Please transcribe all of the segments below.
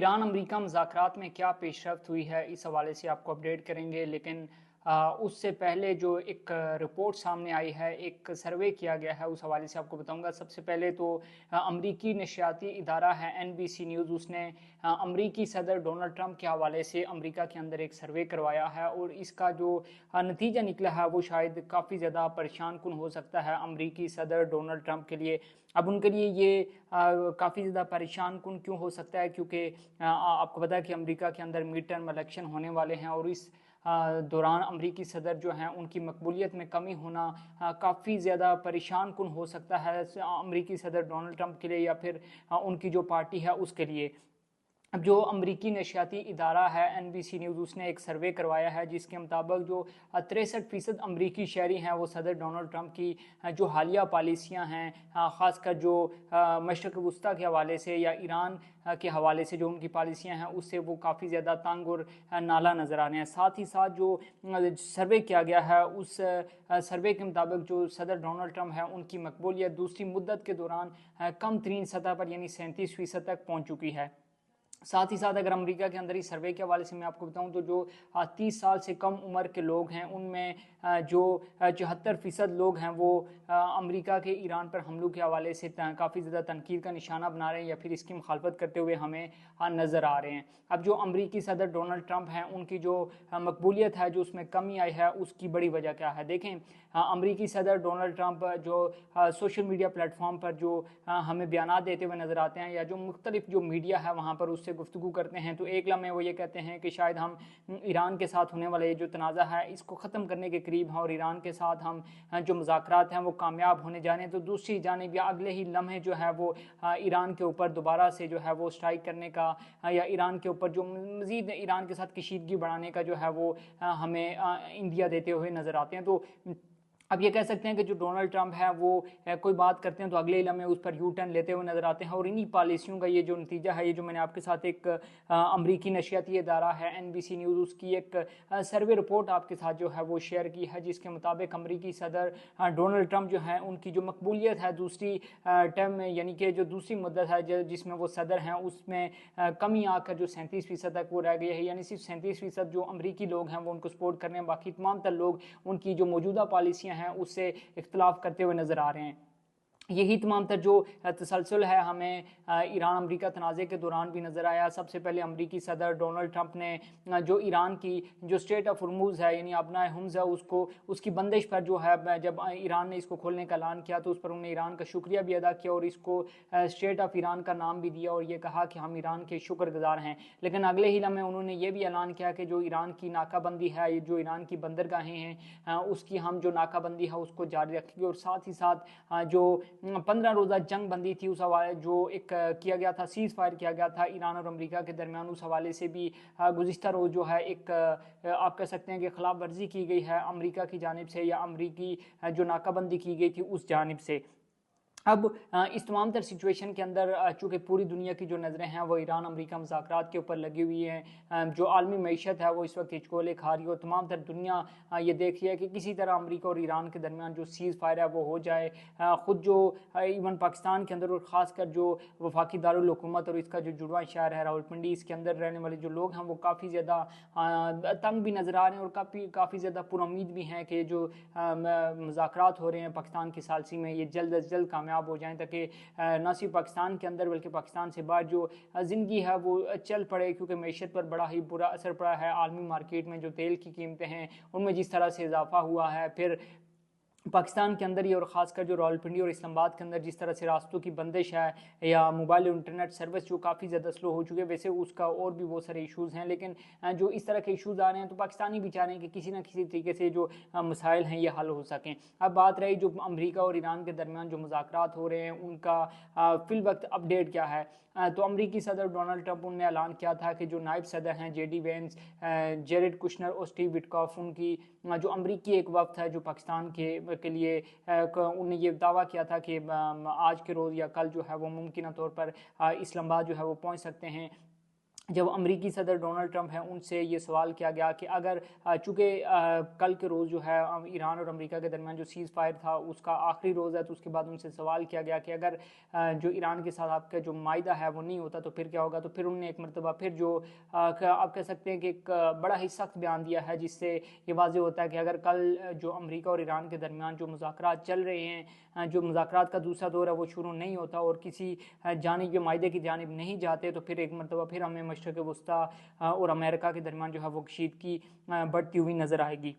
Iran America मुज़ाकरात में क्या पेशरफ्त हुई है, इस हवाले से आपको अपडेट करेंगे। लेकिन उससे पहले जो एक रिपोर्ट सामने आई है, एक सर्वे किया गया है, उस हवाले से आपको बताऊंगा। सबसे पहले तो अमरीकी नशियाती इदारा है NBC न्यूज़, उसने अमरीकी सदर डोनाल्ड ट्रंप के हवाले से अमरीका के अंदर एक सर्वे करवाया है और इसका जो नतीजा निकला है वो शायद काफ़ी ज़्यादा परेशान कुन हो सकता है अमरीकी सदर डोनाल्ड ट्रंप के लिए। अब उनके लिए ये काफ़ी ज़्यादा परेशान कुन क्यों हो सकता है, क्योंकि आपको पता है कि अमेरिका के अंदर मिड टर्म इलेक्शन होने वाले हैं और इस दौरान अमरीकी सदर जो हैं उनकी मकबूलियत में कमी होना काफ़ी ज़्यादा परेशान कुन हो सकता है अमरीकी सदर डोनाल्ड ट्रंप के लिए या फिर उनकी जो पार्टी है उसके लिए। अब जो अमरीकी नशियाती इदारा है NBC न्यूज़, उसने एक सर्वे करवाया है जिसके मुताबिक जो 63% अमरीकी शहरी हैं वो सदर डोनाल्ड ट्रंप की जो हालिया पॉलिसियां हैं, ख़ासकर जो मशरक़ वस्ती के हवाले से या ईरान के हवाले से जो उनकी पॉलिसियां हैं उससे वो काफ़ी ज़्यादा तंग और नाला नज़र आ रहे हैं। साथ ही साथ जो सर्वे किया गया है उस सर्वे के मुताबिक जो सदर डोनाल्ड ट्रंप है उनकी मकबूलियत दूसरी मुद्दत के दौरान कम तरीन सतह पर यानी 37% तक पहुँच चुकी है। साथ ही साथ अगर अमेरिका के अंदर ही सर्वे के हवाले से मैं आपको बताऊं तो जो 30 साल से कम उम्र के लोग हैं उनमें जो 74% लोग हैं वो अमेरिका के ईरान पर हमलों के हवाले से काफ़ी ज़्यादा तनकीद का निशाना बना रहे हैं या फिर इसकी मुखालफत करते हुए हमें नज़र आ रहे हैं। अब जो अमेरिकी सदर डोनाल्ड ट्रंप हैं उनकी जो मकबूलियत है जो उसमें कमी आई है उसकी बड़ी वजह क्या है, देखें। अमेरिकी सदर डोनाल्ड ट्रंप जो सोशल मीडिया प्लेटफॉर्म पर जो हमें बयान देते हुए नज़र आते हैं या जो मुख्तलिफ जो मीडिया है वहाँ पर उससे गुफ्तगू करते हैं तो एक लम्हे वो ये कहते हैं कि शायद हम ईरान के साथ होने वाले जो तनाज़ा है इसको ख़त्म करने के करीब हैं और ईरान के साथ हम जो मुज़ाकरात हैं वो कामयाब होने जा रहे हैं। तो दूसरी जानिब या अगले ही लम्हे जो है वो ईरान के ऊपर दोबारा से जो है वो स्ट्राइक करने का या ईरान के ऊपर जो मज़ीद ईरान के साथ कशीदगी बढ़ाने का जो है वो हमें इंडिया देते हुए नज़र आते हैं। तो अब ये कह सकते हैं कि जो डोनाल्ड ट्रंप है वो कोई बात करते हैं तो अगले इलम में उस पर यू टर्न लेते हुए नजर आते हैं और इन्हीं पॉलिसियों का ये जो नतीजा है, ये जो मैंने आपके साथ एक अमरीकी नशियाती इदारा है NBC न्यूज़ उसकी एक सर्वे रिपोर्ट आपके साथ जो है वो शेयर की है जिसके मुताबिक अमरीकी सदर डोनाल्ड ट्रंप जो है उनकी जो मकबूलियत है दूसरी टर्म में यानी कि जो दूसरी मुद्दत है जिसमें वो सदर हैं उसमें कमी आकर जो 37% तक वो रह गई है। यानी सिर्फ 37% जो अमरीकी लोग हैं वो उनको सपोर्ट कर रहे हैं, बाकी तमाम तर लोग उनकी जो मौजूदा पॉलिसियाँ हैं उससे इख्तलाफ करते हुए नजर आ रहे हैं। यही तमाम तर जो तसलसल है हमें ईरान अमरीका तनाज़े के दौरान भी नज़र आया। सबसे पहले अमरीकी सदर डोनाल्ड ट्रंप ने जो ईरान की जो स्टेट ऑफ हॉर्मुज़ है यानी अपना हुम्स है उसको उसकी बंदिश पर जो है जब ईरान ने इसको खोलने का ऐलान किया तो उस पर उन्होंने ईरान का शुक्रिया भी अदा किया और इसको स्टेट ऑफ ईरान का नाम भी दिया और ये कहा कि हम ईरान के शुक्रगुजार हैं। लेकिन अगले ही लम्हे उन्होंने ये भी ऐलान किया कि जो ईरान की नाकाबंदी है, जो ईरान की बंदरगाहें हैं उसकी हम जो नाकाबंदी है उसको जारी रखेंगे और साथ ही साथ जो 15 रोज़ा जंग बंदी थी उस हवाले जो एक किया गया था, सीज़ फायर किया गया था ईरान और अमेरिका के दरमियान, उस हवाले से भी गुज़िश्ता रोज़ जो है एक आप कह सकते हैं कि खिलाफ वर्जी की गई है अमेरिका की जानिब से या अमेरिकी जो नाकाबंदी की गई थी उस जानिब से। अब इस तमाम तर सिचुएशन के अंदर चूँकि पूरी दुनिया की जो नज़रें हैं वो ईरान अमेरिका मुज़ाकरात के ऊपर लगी हुई हैं, जो आलमी मईशत है वो इस वक्त हिचकोले खा रही है और तमाम तर दुनिया ये देख रही है कि किसी तरह अमेरिका और ईरान के दरमियान जो सीज़ फायर है वो हो जाए। ख़ुद जो इवन पाकिस्तान के अंदर और ख़ासकर जो वफाकी दारुल हुकूमत और इसका जो जुड़वा शहर है रावलपिंडी, इसके अंदर रहने वाले जो लोग हैं वो काफ़ी ज़्यादा तंग भी नज़र आ रहे हैं और काफ़ी ज़्यादा पुरुम्मीद भी हैं कि जो मुज़ाकरात हो रहे हैं पाकिस्तान की सालसी में ये जल्द अज जल्द कामयाब हो जाएं ताकि न सिर्फ पाकिस्तान के अंदर बल्कि पाकिस्तान से बाहर जो ज़िंदगी है वो चल पड़े, क्योंकि मैशत पर बड़ा ही बुरा असर पड़ा है। आलमी मार्केट में जो तेल की कीमतें हैं उनमें जिस तरह से इजाफा हुआ है, फिर पाकिस्तान के अंदर ही और ख़ासकर जो रावलपिंडी और इस्लामाबाद के अंदर जिस तरह से रास्तों की बंदिश है या मोबाइल और इंटरनेट सर्विस जो काफ़ी ज़्यादा स्लो हो चुके हैं, वैसे उसका और भी बहुत सारे इश्यूज़ हैं। लेकिन जो इस तरह के इश्यूज़ आ रहे हैं तो पाकिस्तानी भी चाह रहे हैं कि किसी न किसी तरीके से जो मसाइल हैं ये हल हो सकें। अब बात रही जो अमरीका और ईरान के दरमियान जो मुज़ाकरात हो रहे हैं उनका फिल वक्त अपडेट क्या है, तो अमरीकी सदर डोनाल्ड ट्रंप ने ऐलान किया था कि जो नायब सदर हैं JD वेंस, जेरेड कुशनर और स्टीव विटकॉफ, उनकी जो अमरीकी एक वक्त है जो पाकिस्तान के लिए उन्होंने ये दावा किया था कि आज के रोज़ या कल जो है वो मुमकिन तौर पर इस्लामाबाद जो है वो पहुंच सकते हैं। जब अमेरिकी सदर डोनाल्ड ट्रंप हैं उनसे ये सवाल किया गया कि अगर चूँकि कल के रोज़ जो है ईरान और अमेरिका के दरमियान जो सीज़ फायर था उसका आखिरी रोज़ है, तो उसके बाद उनसे सवाल किया गया कि अगर जो ईरान के साथ आपका जो मायदा है वो नहीं होता तो फिर क्या होगा। तो फिर उन्होंने एक मरतबा फिर जो आप कह सकते हैं कि एक बड़ा ही सख्त बयान दिया है, जिससे ये वाज़ेह होता है कि अगर कल जो अमेरिका और ईरान के दरमियान जो मुज़ाकरात चल रहे हैं, जो मुज़ाकरात का दूसरा दौर है वो शुरू नहीं होता और किसी जानिब या मायदे की जानिब नहीं जाते, तो फिर एक मरतबा फिर हमें मशरक़ वस्ता और अमेरिका के दरमियान जो है वो कशीदगी बढ़ती हुई नज़र आएगी।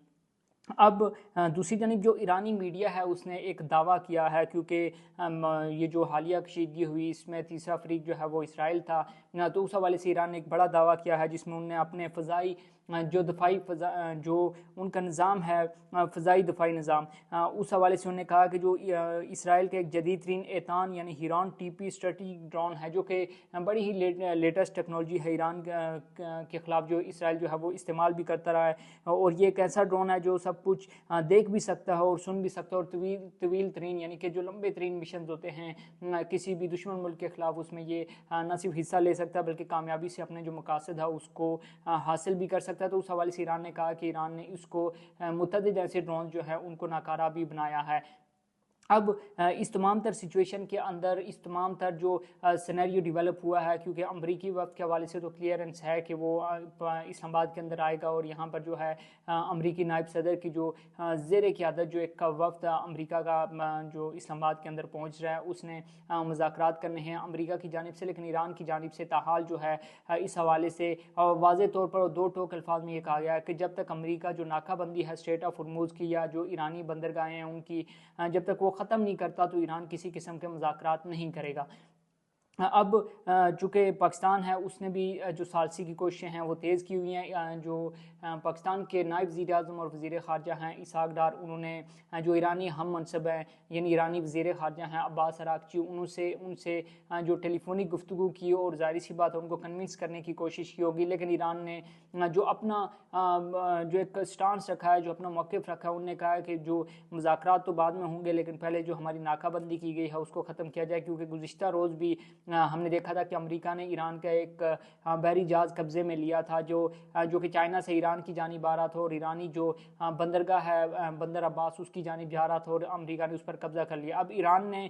अब दूसरी जानिब जो ईरानी मीडिया है उसने एक दावा किया है, क्योंकि ये जो हालिया कशीदगी हुई इसमें तीसरा फरीक जो है वो इसराइल था, तो उस हवाले से ईरान ने एक बड़ा दावा किया है जिसमें उन्होंने अपने फ़ज़ाई जो दफ़ाई जो उनका निज़ाम है, फ़ज़ाई दफ़ाई निज़ाम, उस हवाले से उन्होंने कहा कि जो इसराइल के एक जदीद तरीन एतान यानी हिरान टीपी स्ट्रेटेजिक ड्रोन है, जो कि बड़ी ही लेटेस्ट टेक्नोलॉजी है, ईरान के ख़िलाफ़ जो इसराइल जो है वो इस्तेमाल भी करता रहा है। और ये एक ऐसा ड्रोन है जो सब कुछ देख भी सकता है और सुन भी सकता है, और तवील तरीन यानी कि जो लंबे तरीन मिशन होते हैं किसी भी दुश्मन मुल्क के ख़िलाफ़, उसमें ये न सिर्फ हिस्सा ले सकता है बल्कि कामयाबी से अपने जो मकासद है उसको हासिल भी कर सकता है। तो उस हवाले से ईरान ने कहा कि ईरान ने उसको मुतअद्दिद ऐसे ड्रोन जो है उनको नाकारा भी बनाया है। अब इस तमाम तर सिचुएशन के अंदर इस तमाम तर जो सिनेरियो डेवलप हुआ है, क्योंकि अमरीकी वक्त के हवाले से तो क्लियरेंस है कि वो इस्लामाबाद के अंदर आएगा, और यहाँ पर जो है अमरीकी नायब सदर की जो ज़ेर क़यादत जो एक वक्त अमरीका का जो इस्लामाबाद के अंदर पहुँच रहा है उसने मुज़ाकरात करने हैं अमरीका की जानिब से, लेकिन ईरान की जानिब से ताहाल जो है इस हवाले से वाज़े तौर पर दो टोक अल्फाज में ये कहा गया है कि जब तक अमरीका जो नाकाबंदी है स्ट्रेट ऑफ हॉर्मुज़ की या जो ईरानी बंदरगाहें हैं उनकी जब तक वो ख़त्म नहीं करता तो ईरान किसी किस्म के मुज़ाकरात नहीं करेगा। अब चूँकि पाकिस्तान है उसने भी जो सालसी की कोशिशें हैं वो तेज़ की हुई हैं। जो पाकिस्तान के नायब वज़ीर आज़म और वज़ीर ख़ारजा हैं इसहाक़ डार, उन्होंने जो ईरानी हम मनसब हैं यानी ईरानी वज़ीर ख़ारजा हैं अब्बास अराग़ची, उनसे जो टेलीफोनिक गुफ्तगू की और ज़ाहिर सी बात है उनको कन्विंस करने की कोशिश की होगी, लेकिन ईरान ने जो अपना जो एक स्टांस रखा है, जो अपना मौक़िफ़ रखा है, उन्होंने कहा है कि जो मुज़ाकरात तो बाद में होंगे लेकिन पहले जो हमारी नाकाबंदी की गई है उसको ख़त्म किया जाए। क्योंकि गुज़िश्ता रोज़ भी हमने देखा था कि अमेरिका ने ईरान का एक बहरी जहाज़ कब्ज़े में लिया था जो कि चाइना से ईरान की जानिब आ रहा था, और ईरानी जो बंदरगाह है बंदर अब्बास उसकी जानिब जा रहा था और अमेरिका ने उस पर कब्ज़ा कर लिया। अब ईरान ने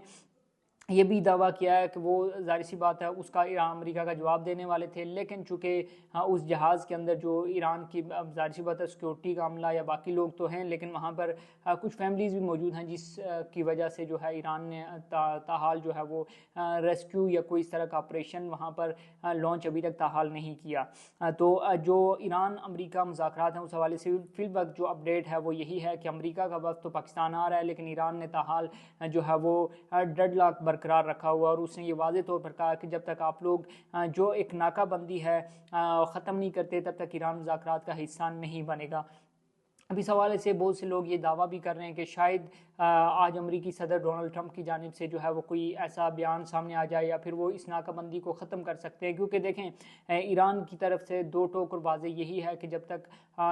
ये भी दावा किया है कि वो ज़ाहिर सी बात है उसका अमेरिका का जवाब देने वाले थे, लेकिन चूँकि उस जहाज़ के अंदर जो ईरान की ज़ाहिर सी बात है सिक्योरिटी का अमला या बाकी लोग तो हैं, लेकिन वहाँ पर कुछ फैमिलीज़ भी मौजूद हैं जिस की वजह से जो है ईरान ने ताहाल जो है वो रेस्क्यू या कोई इस तरह का ऑपरेशन वहाँ पर लॉन्च अभी तक ताहाल नहीं किया। तो जो ईरान अमेरिका मुज़ाकरात हैं उस हवाले से फ़िलवक्त जो अपडेट है वो यही है कि अमेरिका का वक्त तो पाकिस्तान आ रहा है, लेकिन ईरान ने ताहाल जो है वो डेडलॉक बरकरार रखा हुआ, और उसने ये वाज़े तौर पर कहा कि जब तक आप लोग जो एक नाकाबंदी है ख़त्म नहीं करते तब तक ईरान मुज़ाकरात का हिस्सा नहीं बनेगा। अब इस हवाले से बहुत से लोग ये दावा भी कर रहे हैं कि शायद आज अमेरिकी सदर डोनाल्ड ट्रंप की जानिब से जो है वो कोई ऐसा बयान सामने आ जाए या फिर वो इस नाकाबंदी को ख़त्म कर सकते हैं। क्योंकि देखें ईरान की तरफ से दो टोक और वाज़े यही है कि जब तक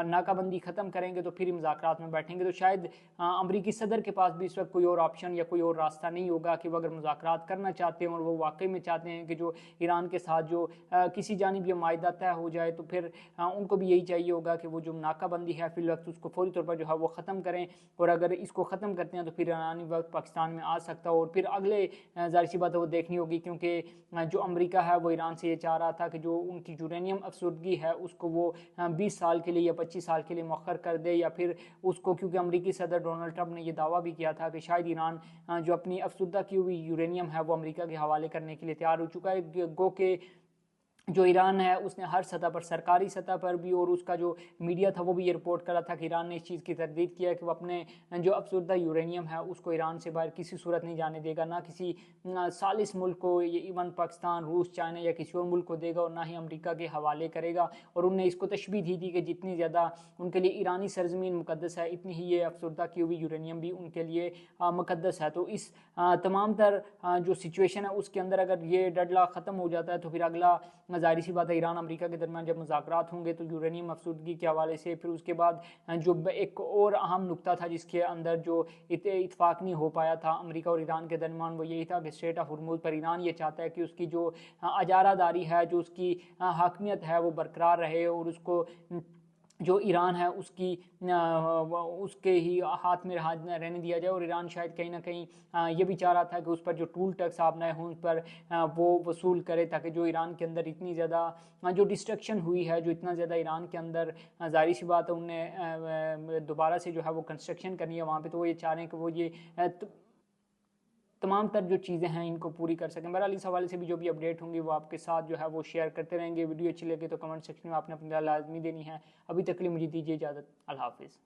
नाकाबंदी ख़त्म करेंगे तो फिर ही मुज़ाकरात में बैठेंगे। तो शायद अमेरिकी सदर के पास भी इस वक्त कोई और ऑप्शन या कोई और रास्ता नहीं होगा कि वो अगर मुज़ाकरात करना चाहते हैं और वो वाकई में चाहते हैं कि जो ईरान के साथ जो किसी जानिब ये मायदा तय हो जाए, तो फिर उनको भी यही चाहिए होगा कि वो जो नाकाबंदी है फिल वक्त उसको फौरी तौर पर जो है वो ख़त्म करें, और अगर इसको ख़त्म करते हैं तो फिर ईरानी वक्त पाकिस्तान में आ सकता है, और फिर अगले ज़ाहिर सी बात है वो देखनी होगी। क्योंकि जो अमेरिका है वो ईरान से ये चाह रहा था कि जो उनकी यूरेनियम अफसुर्दगी है उसको वो 20 साल के लिए या 25 साल के लिए मौखर कर दे, या फिर उसको, क्योंकि अमेरिकी सदर डोनाल्ड ट्रंप ने ये दावा भी किया था कि शायद ईरान जो अपनी अफसुर्दा की हुई यूरेनियम है वो अमेरिका के हवाले करने के लिए तैयार हो चुका है। गो के जो ईरान है उसने हर सतह पर, सरकारी सतह पर भी और उसका जो मीडिया था वो भी ये रिपोर्ट कर रहा था कि ईरान ने इस चीज़ की तरदीद किया कि वो अपने जो अफसुर्दा यूरेनियम है उसको ईरान से बाहर किसी सूरत नहीं जाने देगा, ना किसी सालिस मुल्क को, ये इवन पाकिस्तान, रूस, चाइना या किसी और मुल्क को देगा, और ना ही अमेरिका के हवाले करेगा। और उनने इसको तशबीह दी थी कि जितनी ज़्यादा उनके लिए ईरानी सरजमीन मुकद्दस है इतनी ही ये अफसुर्दा की हुई यूरेनियम भी उनके लिए मुकद्दस है। तो इस तमाम तर जो सिचुएशन है उसके अंदर अगर ये डेडलॉक ख़त्म हो जाता है तो फिर अगला ज़ाहिर सी बात है ईरान अमेरिका के दरमियान जब मुज़ाकरात होंगे तो यूरेनियम अफसुदगी के हवाले से, फिर उसके बाद जो एक और अहम नुक्ता था जिसके अंदर जो इत्तेफाक नहीं हो पाया था अमेरिका और ईरान के दरमियान, वो यही था कि स्ट्रेट ऑफ हॉर्मुज़ पर ईरान ये चाहता है कि उसकी जो अजारादारी है, जो उसकी हाकमियत है वो बरकरार रहे और उसको जो ईरान है उसके ही हाथ में रहने दिया जाए। और ईरान शायद कहीं ना कहीं ये भी चाह रहा था कि उस पर जो टूल टैक्स आपने हैं उस पर वो वसूल करे, ताकि जो ईरान के अंदर इतनी ज़्यादा जो डिस्ट्रक्शन हुई है, जो इतना ज़्यादा ईरान के अंदर ज़ाहिर सी बात है उनने दोबारा से जो है वो कंस्ट्रक्शन करनी है वहाँ पे, तो वो ये चाह रहे हैं कि वो ये तमाम तर जो चीज़ें हैं इनको पूरी कर सकें। बहरहाल इस हवाले से भी जो भी अपडेट होंगी वो आपके साथ जो है वो शेयर करते रहेंगे। वीडियो अच्छी लगे तो कमेंट सेक्शन में आपने अपनी राय लाजमी देनी है। अभी तक के लिए मुझे दीजिए इजाज़त। अल्लाह हाफिज़।